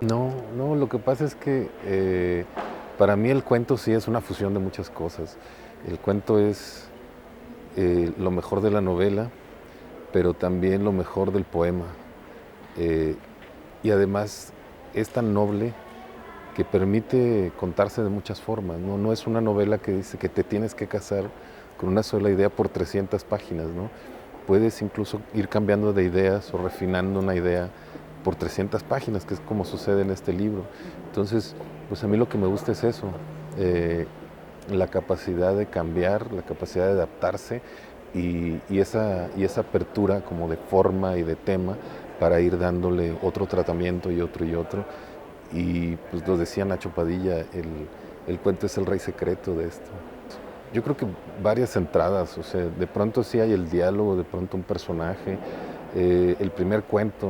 No, no, lo que pasa es que para mí el cuento sí es una fusión de muchas cosas. El cuento es lo mejor de la novela, pero también lo mejor del poema. Eh, y además es tan noble que permite contarse de muchas formas. ¿No? No es una novela que dice que te tienes que casar con una sola idea por 300 páginas. ¿No? Puedes incluso ir cambiando de ideas o refinando una idea por 300 páginas, que es como sucede en este libro. Entonces, pues a mí lo que me gusta es eso, eh, la capacidad de cambiar, la capacidad de adaptarse y esa apertura como de forma y de tema para ir dándole otro tratamiento y otro y otro. Y pues lo decía Nacho Padilla, el cuento es el rey secreto de esto. Yo creo que varias entradas, o sea, de pronto sí hay el diálogo, de pronto un personaje, el primer cuento,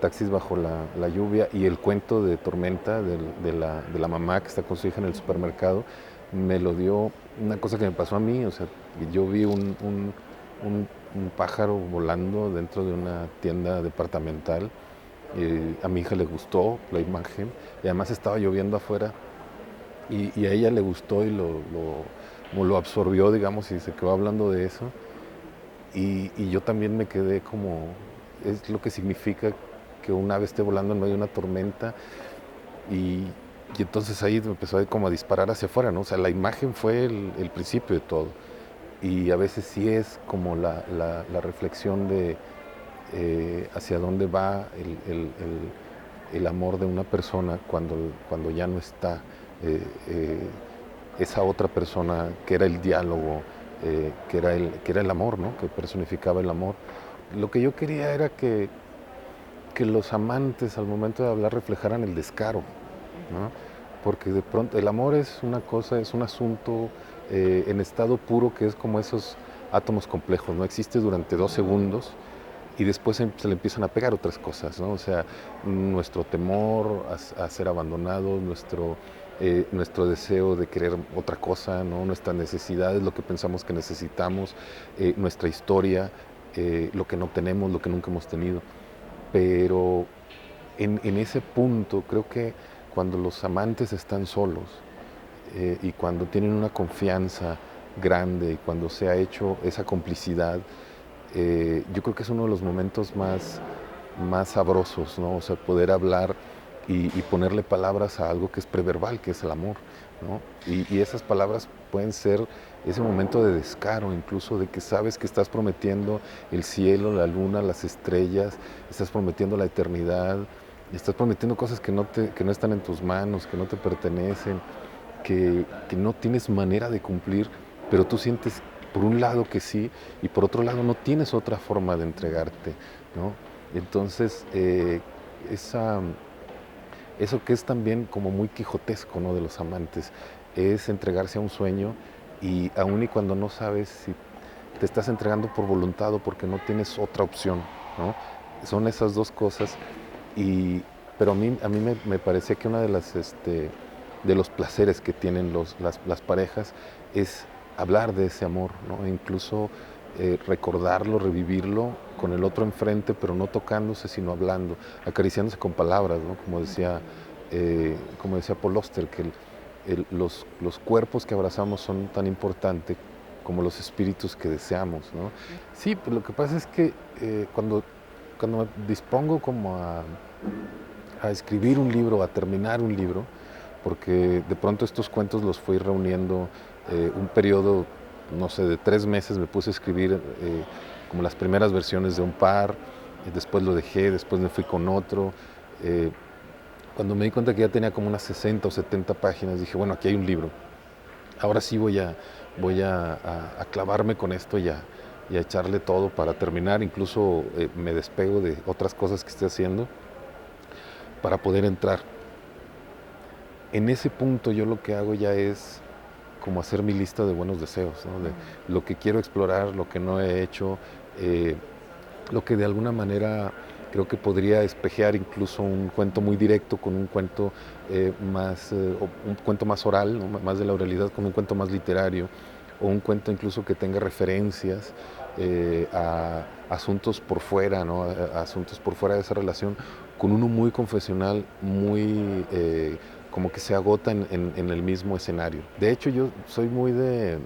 Taxis bajo la lluvia, y el cuento de Tormenta de la mamá que está con su hija en el supermercado, me lo dio una cosa que me pasó a mí, o sea, yo vi un pájaro volando dentro de una tienda departamental, a mi hija le gustó la imagen y además estaba lloviendo afuera y a ella le gustó y como lo absorbió, digamos, y se quedó hablando de eso. Y yo también me quedé como, es lo que significa que un ave esté volando en medio de una tormenta. Y, y entonces ahí me empezó como a disparar hacia afuera, ¿no? O sea, la imagen fue el principio de todo. Y a veces sí es como la reflexión de hacia dónde va el amor de una persona cuando ya no está eh, eh, esa otra persona que era el diálogo, que era el amor, ¿no? Que personificaba el amor. Lo que yo quería era que los amantes al momento de hablar reflejaran el descaro, ¿no? Porque de pronto el amor es una cosa, es un asunto en estado puro que es como esos átomos complejos, no existe durante 2 segundos y después se le empiezan a pegar otras cosas, ¿no? O sea, nuestro temor a ser abandonados, nuestro deseo de querer otra cosa, ¿no? Nuestras necesidades, lo que pensamos que necesitamos, nuestra historia, lo que no tenemos, lo que nunca hemos tenido. Pero en ese punto creo que cuando los amantes están solos y cuando tienen una confianza grande y cuando se ha hecho esa complicidad, yo creo que es uno de los momentos más sabrosos, ¿no? O sea, poder hablar y ponerle palabras a algo que es preverbal, que es el amor, ¿no? Y esas palabras pueden ser ese momento de descaro, incluso de que sabes que estás prometiendo el cielo, la luna, las estrellas, estás prometiendo la eternidad, estás prometiendo cosas que no están en tus manos, que no te pertenecen, que no tienes manera de cumplir, pero tú sientes por un lado que sí y por otro lado no tienes otra forma de entregarte, ¿no? Entonces, esa, eso que es también como muy quijotesco, ¿no? De los amantes, es entregarse a un sueño y aun y cuando no sabes si te estás entregando por voluntad o porque no tienes otra opción, ¿no? Son esas dos cosas y, pero a mí me parecía que una de los placeres que tienen las parejas es hablar de ese amor, ¿no? E incluso recordarlo, revivirlo con el otro enfrente, pero no tocándose, sino hablando, acariciándose con palabras, ¿no? Como decía Paul Auster, que los cuerpos que abrazamos son tan importantes como los espíritus que deseamos, ¿no? Sí, pues lo que pasa es que cuando me dispongo como a escribir un libro, a terminar un libro, porque de pronto estos cuentos los fui reuniendo un periodo, no sé, de 3 meses me puse a escribir como las primeras versiones de un par, después lo dejé, después me fui con otro. eh, Cuando me di cuenta que ya tenía como unas 60 o 70 páginas, dije, bueno, aquí hay un libro. Ahora sí voy a clavarme con esto y a echarle todo para terminar. Incluso me despego de otras cosas que estoy haciendo para poder entrar. En ese punto yo lo que hago ya es como hacer mi lista de buenos deseos, ¿no? De lo que quiero explorar, lo que no he hecho, eh, lo que de alguna manera creo que podría espejear incluso un cuento muy directo con un cuento un cuento más oral, ¿no? Más de la oralidad con un cuento más literario, o un cuento incluso que tenga referencias. a asuntos por fuera, ¿no? A asuntos por fuera de esa relación, con uno muy confesional, muy como que se agota en el mismo escenario. De hecho, yo soy muy de,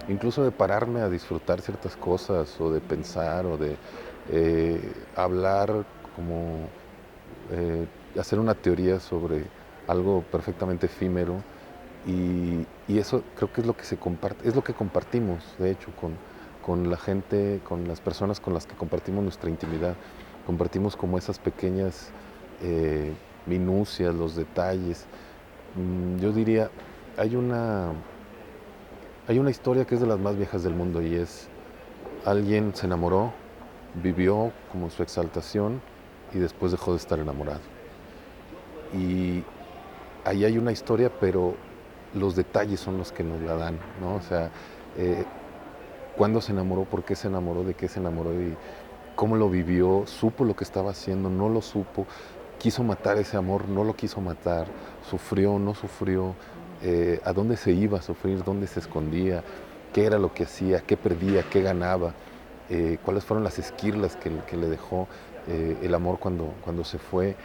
incluso de pararme a disfrutar ciertas cosas, o de pensar, o de hablar como hacer una teoría sobre algo perfectamente efímero y eso creo que es lo que se comparte, es lo que compartimos, de hecho, con la gente, con las personas con las que compartimos nuestra intimidad. Compartimos como esas pequeñas eh, minucias, los detalles. Yo diría, hay una, hay una historia que es de las más viejas del mundo y es alguien se enamoró, vivió como su exaltación y después dejó de estar enamorado. Y ahí hay una historia, pero los detalles son los que nos la dan, ¿no? O sea, eh, cuándo se enamoró, por qué se enamoró, de qué se enamoró y cómo lo vivió, supo lo que estaba haciendo, no lo supo, quiso matar ese amor, no lo quiso matar, sufrió, no sufrió, a dónde se iba a sufrir, dónde se escondía, qué era lo que hacía, qué perdía, qué ganaba, cuáles fueron las esquirlas que le dejó el amor cuando se fue,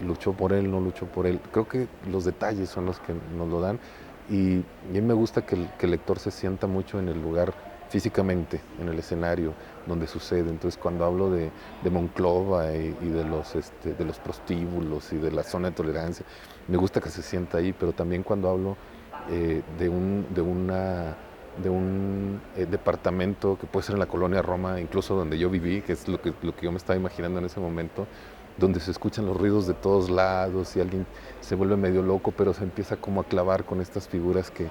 luchó por él, no luchó por él. Creo que los detalles son los que nos lo dan y a mí me gusta que el lector se sienta mucho en el lugar físicamente, en el escenario donde sucede. Entonces cuando hablo de Monclova y de los prostíbulos y de la zona de tolerancia, me gusta que se sienta ahí, pero también cuando hablo de un departamento que puede ser en la colonia Roma, incluso donde yo viví, que es lo que yo me estaba imaginando en ese momento, donde se escuchan los ruidos de todos lados y alguien se vuelve medio loco, pero se empieza como a clavar con estas figuras que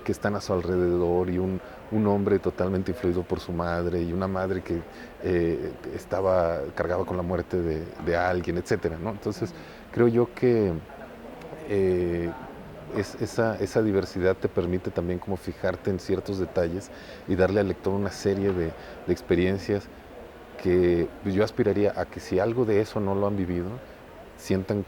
están a su alrededor y un hombre totalmente influido por su madre y una madre que cargaba con la muerte de alguien, etcétera, ¿no? Entonces creo yo que eh, esa diversidad te permite también como fijarte en ciertos detalles y darle al lector una serie de experiencias que yo aspiraría a que si algo de eso no lo han vivido, sientan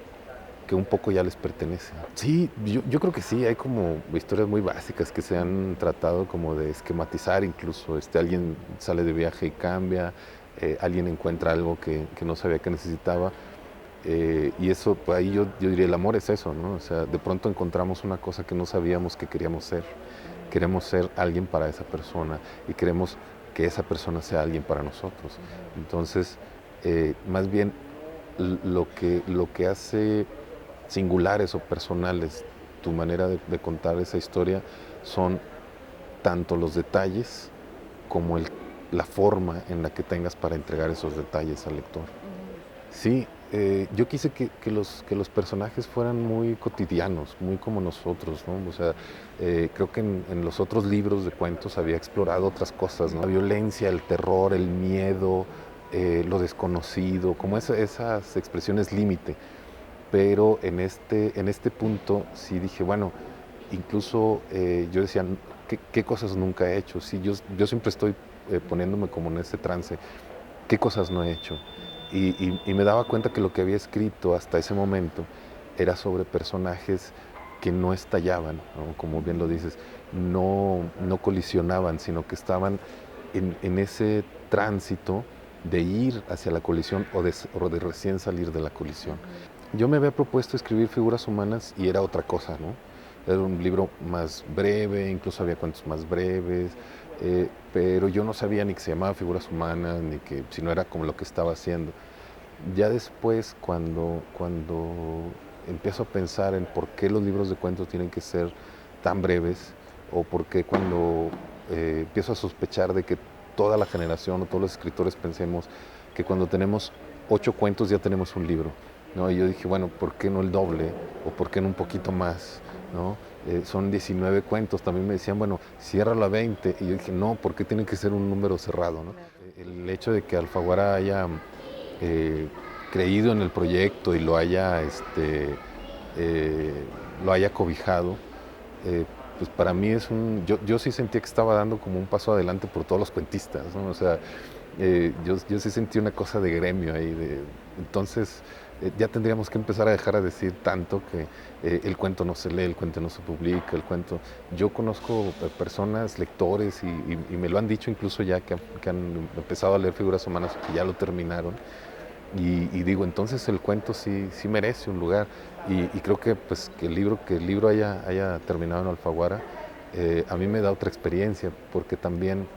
que un poco ya les pertenece. Sí, yo creo que sí, hay como historias muy básicas que se han tratado como de esquematizar, incluso alguien sale de viaje y cambia, alguien encuentra algo que no sabía que necesitaba, y eso, pues ahí yo diría, el amor es eso, ¿no? O sea, de pronto encontramos una cosa que no sabíamos que queremos ser alguien para esa persona y queremos que esa persona sea alguien para nosotros. Entonces, más bien lo que hace singulares o personales tu manera de contar esa historia son tanto los detalles como la forma en la que tengas para entregar esos detalles al lector. Sí, yo quise que los personajes fueran muy cotidianos, muy como nosotros, ¿no? O sea, creo que en los otros libros de cuentos había explorado otras cosas, ¿no? La violencia, el terror, el miedo, lo desconocido, como esas expresiones límite. Pero en este punto sí dije, bueno, incluso yo decía, ¿qué cosas nunca he hecho? Sí, yo siempre estoy poniéndome como en ese trance, ¿qué cosas no he hecho? Y me daba cuenta que lo que había escrito hasta ese momento era sobre personajes que no estallaban, ¿no? Como bien lo dices, no colisionaban, sino que estaban en ese tránsito de ir hacia la colisión o de recién salir de la colisión. Yo me había propuesto escribir figuras humanas y era otra cosa, ¿no? Era un libro más breve, incluso había cuentos más breves, pero yo no sabía ni que se llamaba figuras humanas, ni que si no era como lo que estaba haciendo. Ya después, cuando empiezo a pensar en por qué los libros de cuentos tienen que ser tan breves, o por qué cuando empiezo a sospechar de que toda la generación o todos los escritores pensemos que cuando tenemos 8 cuentos ya tenemos un libro, ¿no? Y yo dije, bueno, ¿por qué no el doble? ¿O por qué no un poquito más? ¿No? Son 19 cuentos, también me decían, bueno, ciérralo a 20. Y yo dije, no, ¿por qué tiene que ser un número cerrado? ¿No? El hecho de que Alfaguara haya eh, creído en el proyecto y eh, lo haya cobijado, pues para mí es yo sí sentía que estaba dando como un paso adelante por todos los cuentistas, ¿no? O sea, yo sí sentí una cosa de gremio ahí, Entonces, ya tendríamos que empezar a dejar de decir tanto que el cuento no se lee, el cuento no se publica, el cuento... Yo conozco personas, lectores, y me lo han dicho incluso ya que han empezado a leer Figuras Humanas, que ya lo terminaron, y digo, entonces el cuento sí merece un lugar, y creo que, pues, que el libro haya terminado en Alfaguara, a mí me da otra experiencia, porque también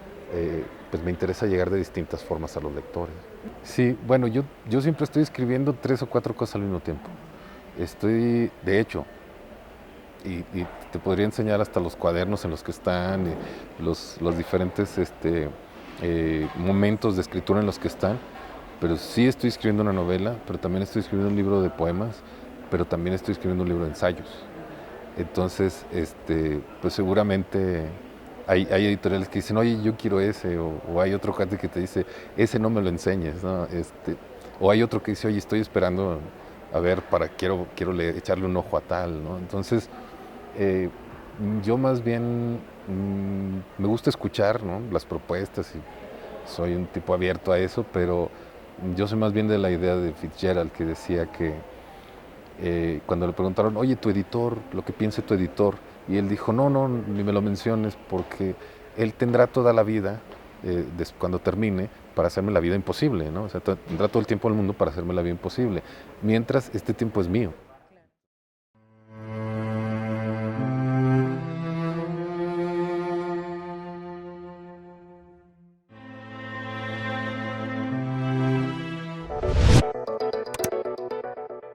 pues me interesa llegar de distintas formas a los lectores. Sí, bueno, yo siempre estoy escribiendo 3 o 4 cosas al mismo tiempo. Estoy, de hecho, y te podría enseñar hasta los cuadernos en los que están, los diferentes momentos de escritura en los que están, pero sí estoy escribiendo una novela, pero también estoy escribiendo un libro de poemas, pero también estoy escribiendo un libro de ensayos. Entonces, pues seguramente hay editoriales que dicen, oye, yo quiero ese, o hay otro cuate que te dice, ese no me lo enseñes, ¿no? O hay otro que dice, oye, estoy esperando a ver, quiero echarle un ojo a tal, ¿no? Entonces, eh, yo más bien me gusta escuchar, ¿no?, las propuestas, y soy un tipo abierto a eso, pero yo soy más bien de la idea de Fitzgerald, que decía que cuando le preguntaron, oye, tu editor, lo que piense tu editor, y él dijo, no, no, ni me lo menciones, porque él tendrá toda la vida, cuando termine, para hacerme la vida imposible, ¿no? O sea, tendrá todo el tiempo del mundo para hacerme la vida imposible, mientras este tiempo es mío.